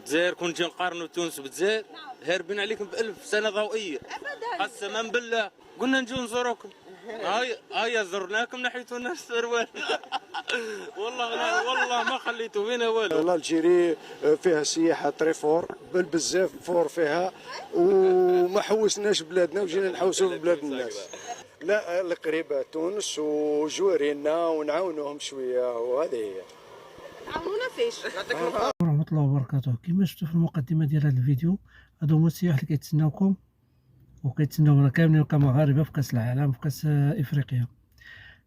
الجزائر كون نجي نقارنوا تونس بالجزائر هاربين عليكم ب1000 سنه ضوئيه. قسما بالله قلنا نجوا نزوروكم، هيا زرناكم نحيتوا لنا السروال. والله ما خليتوا فينا والو. الجيري فيها سياحه تريفور بزاف فور فيها، وما حوسناش بلادنا وجينا نحوسوا ببلاد الناس. لا القريبه تونس وجوارينا ونعاونوهم شويه، وهذه هي. عاونونا فيش؟ ورحمة الله وبركاته. كما شفتوا في المقدمة ديال هذا الفيديو، هادو هما السياح اللي كيتسناوكم وكيتسناونا كاملين كمغاربة في كأس العالم في كأس إفريقيا.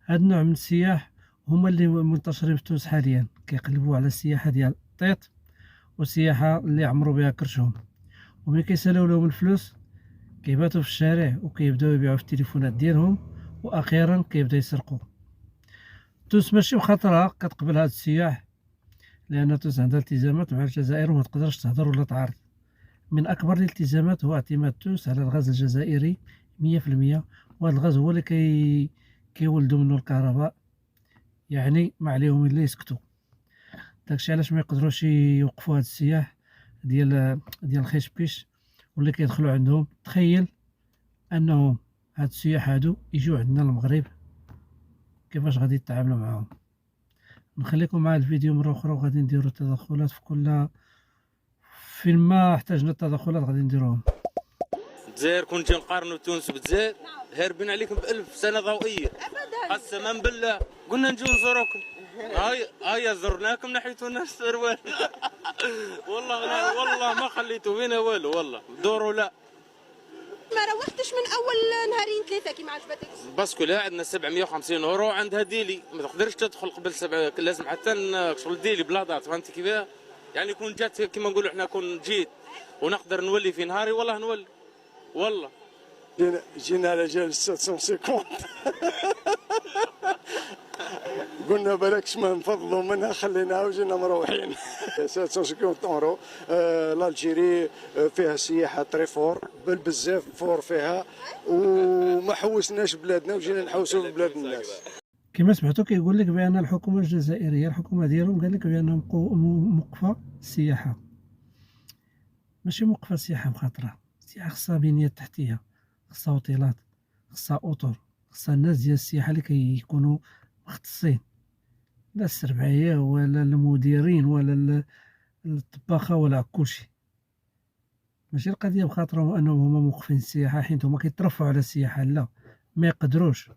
هاد النوع من السياح هما اللي منتشرين في تونس حاليا، كيقلبوا على السياحة ديال الطيط والسياحة اللي عمروا بها كرشهم، وملي كيساليو لهم الفلوس كيباتوا في الشارع وكيبداو يبيعوا في التليفونات ديالهم، واخيرا كيبداو يسرقوا. تونس ماشي بخاطرها كتقبل هاد السياح، لأن تونس عندها التزامات مع الجزائر وما تقدرش تهضر ولا تعارض. من أكبر الالتزامات هو اعتماد تونس على الغاز الجزائري 100%، وهذا الغاز هو اللي كيولدوا منه الكهرباء، يعني ما عليهم إلا يسكتوا. داكشي علاش ما يقدروش يوقفوا هاد السياح ديال الخشبيش واللي كيدخلوا عندهم. تخيل أنهم هاد السياح هادو يجوا عندنا المغرب، كيفاش غادي يتعاملوا معاهم؟ نخليكم مع الفيديو مرة أخرى، وغادي نديرو التدخلات في كل فين ما احتاجنا التدخلات غادي نديروهم. الجزائر كون نجي نقارنوا تونس بالجزائر هاربين عليكم ب1000 سنه ضوئيه. قسما بالله قلنا نجوا نزوروكم، هيا زرناكم نحيتوا لنا السروال. والله ما خليتوا فينا والو. والله دوروا لا ما روحتش من اول نهارين ثلاثه كي ما عجبتكش؟ باسكو لا عندنا 750 اورو عندها ديلي، ما تقدرش تدخل قبل 7، لازم حتى شغل ديلي بلاطات. فهمتي كيفاه؟ يعني كون جات كيما نقولوا احنا كون جيت ونقدر نولي في نهاري والله نولي. والله جينا على جال 750. قلنا بلاكش ما نفضلوا منها خليناها وجينا مروحين. 750 اورو. الجيري فيها سياحه تريفور بزاف فور فيها، وما حوسناش بلادنا وجينا نحوسوا ببلاد الناس. كما سمعتوا كيقول لك بان الحكومه الجزائريه، الحكومه ديالهم قال لك بانهم موقفه السياحه. ماشي موقفه السياحه بخاطرها، السياحه خصها بنيه تحتيه، خصها اوتيلات، خصها اطر، خصها الناس ديال السياحه اللي كيكونوا مختصين، لا السربعيه ولا المديرين ولا الطباخه ولا كلشي. ماشي القضيه بخاطرهم انهم هما موقفين السياحه حيت هما كيترفعوا على السياحه، لا ما يقدروش.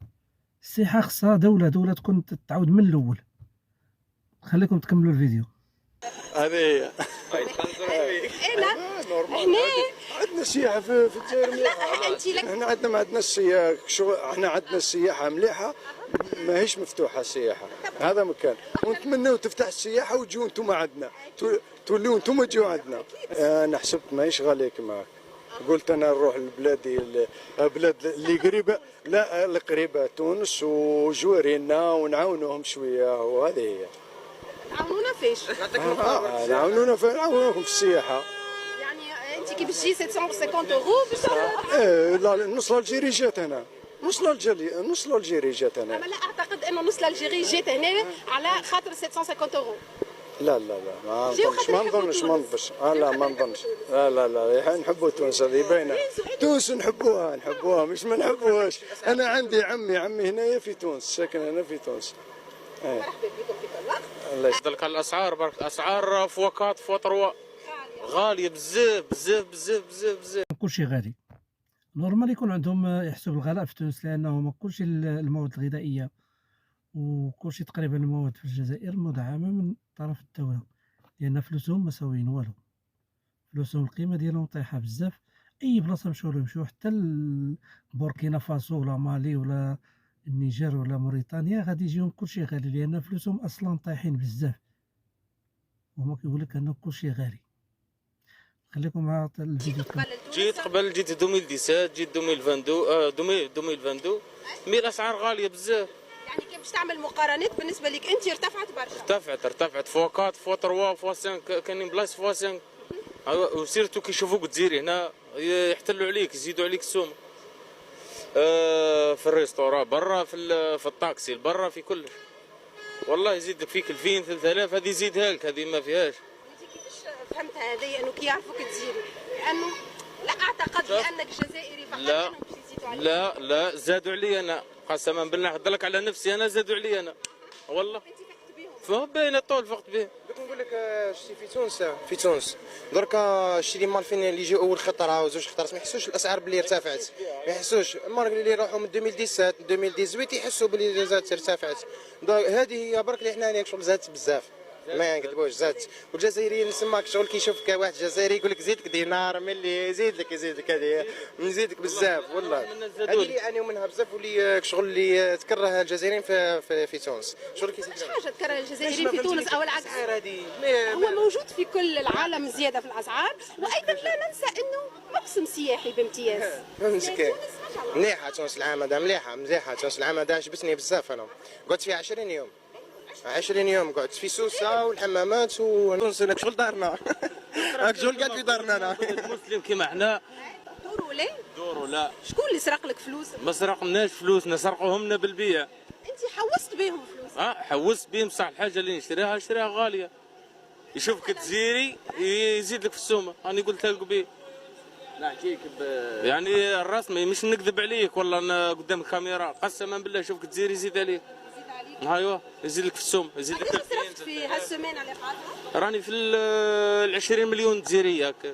السياحه خصها دوله تكون تعاود من الاول. خليكم تكملوا الفيديو. هذه هي. انا هنا عندنا سياحه في الجزائر مليحه. انت لك احنا ما عندنا السياحه احنا عندنا السياحه مليحه، ماهيش مفتوحه السياحه. هذا مكان، ونتمنوا تفتح السياحه وتجوا انتم عندنا، تولوا انتم تجوا عندنا. انا حسبت ماهيش غاليه كما قلت، انا نروح لبلادي البلاد اللي قريبه، لا القريبه تونس وجوارينا ونعاونوهم شويه، وهذه هي. عاونونا فيش؟ نعاونوكم في السياحه. يعني انت كي باش تجي 750 اورو باش لا نص الجيري جات هنا، نص الجيري جات هنا. انا لا اعتقد انه نص الجيري جات هنا على خاطر 750 اورو. لا ما نظنش لا ما نظنش. لا نحبوا تونس، هذه باينه. تونس نحبوها مش ما نحبوهاش. انا عندي عمي هنايا في تونس، ساكن هنا في تونس. مرحبا بكم في طلاق. الله يسدلك على الاسعار برك. اسعار فوكات فوطروا غاليه بزاف. كلشي غالي. نورمال يكون عندهم يحسوا بالغلاء في تونس، لانه كلشي المواد الغذائيه وكلشي تقريبا المواد في الجزائر مدعمه من طرف الدوله، لان فلوسهم ما ساويين والو. فلوسهم القيمه ديالهم طايحه بزاف. اي بلاصه نمشيو حتى بوركينا فاسو ولا مالي ولا النيجر ولا موريتانيا غادي يجيهم كلشي غالي، لان فلوسهم اصلا طايحين بزاف، وهما كيقول لك ان كلشي غالي. خليكم مع الفيديو. جيت 2017، جيت 2022 مي الاسعار غاليه بزاف. يعني كي باش تعمل مقارنات بالنسبه لك انت ارتفعت برشا. ارتفعت فوقات فوا 3 فوا 5، كاينين بلايص فوا 5. وسيرتو كي يشوفوك تزيري هنا يحتلوا عليك، يزيدوا عليك السوم. في الريستوران برا، في الطاكسي برا، في كلش. والله يزيد فيك 2000 3000، هذه يزيدها لك، هذه ما فيهاش. انت كيفاش فهمتها هذه انه كي يعرفوك تجيري، لانه لا اعتقد بانك جزائري فقط لا انهم باش يزيدوا عليك. لا زادوا علي انا، قسما بالله نهضر لك على نفسي انا، زادوا علي انا والله. انت فقت بهم. فهو باين الطول فقت به. دوك نقول لك شتي في تونس دركا شتي لي مالفين اللي يجيو اول خطره وزوج خطرات ما يحسوش الاسعار باللي ارتفعت، ما يحسوش المارك اللي يروحوا من 2017 2018 يحسوا باللي زادت ارتفعت. هذه هي برك اللي حنا هناك شغل زادت بزاف ما نكذبوش زادت. والجزائريين نسماك شغل كي يشوفك واحد جزائري يقول لك زيد لك دينار ملي يزيد لك هذه نزيد لك بزاف والله. هذه اللي يعانيوا منها بزاف واللي شغل اللي تكره الجزائريين في تونس شغل كي مش حاجه تكره الجزائريين في تونس او العكس، هذه هو موجود في كل العالم زياده في الاسعار، وايضا لا ننسى انه موسم سياحي بامتياز. فهمتك تونس ما شاء الله. مليحه تونس العام هذا مليحه تونس العام هذا عجبتني بزاف. انا قعدت فيها 20 يوم 20 يوم قعدت في سوسه والحمامات ونونس هناك شغل دارنا راك شغل قاعد في دارنا انا مسلم كيما احنا. دوروا ليه؟ دوروا لا شكون اللي سرق لك فلوس؟ ما سرقناش فلوسنا، سرقوهمنا بالبيع. انت حوست بهم فلوس. حوست بهم صح، الحاجه اللي نشريها غاليه. يشوفك تزيري يزيد لك في السومه، انا قلت لك قبيل. نحكيك يعني الرسمي مش نكذب عليك والله، أنا قدام الكاميرا قسما بالله يشوفك تزيري يزيد عليك. ايوه يزيد لك في السوم، يزيد لك. قداش صرفت في هالسيمانه اللي فاتت؟ راني في ال 20 مليون جزيريه هكا.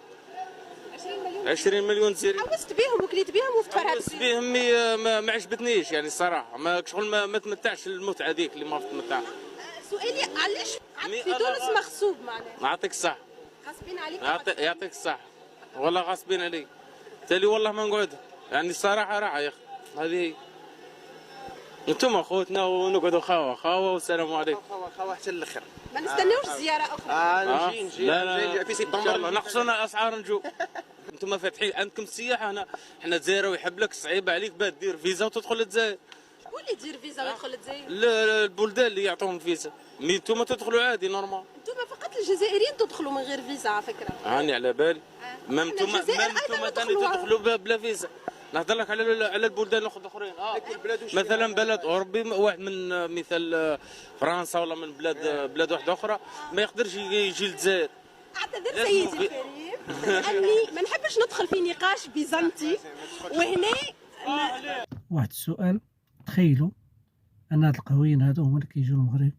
20 مليون. 20 مليون جزيريه. حوست بهم وكليت بهم وفتفرهدت بس بهم. بهم ما عجبتنيش يعني الصراحه، ما شغل ما تمتعش المتعه ذيك اللي ما تمتع. سؤالي علاش مي في تونس مغصوب معناها؟ نعطيك الصح، غاصبين عليك؟ يعطيك الصح والله غاصبين علي. تالي والله ما نقعد يعني الصراحه راحه يا اخي، هذه هي. انتم اخوتنا ونقعدوا خاوه والسلام عليكم. خوا حتى الاخر ما نستناوش زياره اخرى. نجي لا في ان شاء الله سبتمبر نقصونا اسعار نجو. انتم فاتحين عندكم السياحه، احنا جزائر ويحب لك صعيب عليك باه دير فيزا وتدخل الجزائر. شكون اللي يدير فيزا ويدخل الجزائر؟ البلدان اللي يعطوهم فيزا، مي انتم تدخلوا عادي نورمال. انتم فقط الجزائريين تدخلوا من غير فيزا على فكره. هاني على بالي. ما احنا انتم الجزائر أيضاً ثاني ندخلوها. تدخلوا بلا فيزا. نهضر لك على البلدان الاخرين. مثلا بلد اوروبي واحد من مثال فرنسا ولا من بلاد واحده اخرى ما يقدرش يجي للجزائر. اعتذر لازم سيدي في- الكريم لاني ما نحبش ندخل في نقاش بيزنطي وهنا واحد السؤال، تخيلوا ان هاد القهويين هادو هما اللي كيجيو للمغرب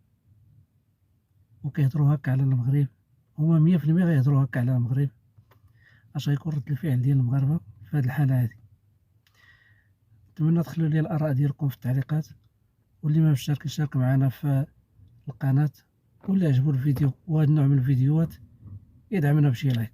وكيهضروا هكا على المغرب، هما 100% غيهضروا هكا على المغرب، اش غيكون رد الفعل ديال المغاربه في هاد الحاله هادي؟ نتمنى تخلوا لي الاراء ديالكم في التعليقات، واللي ما مشارك يشارك معنا في القناه، واللي عجبو الفيديو وهذا النوع من الفيديوهات يدعمنا بشي لايك.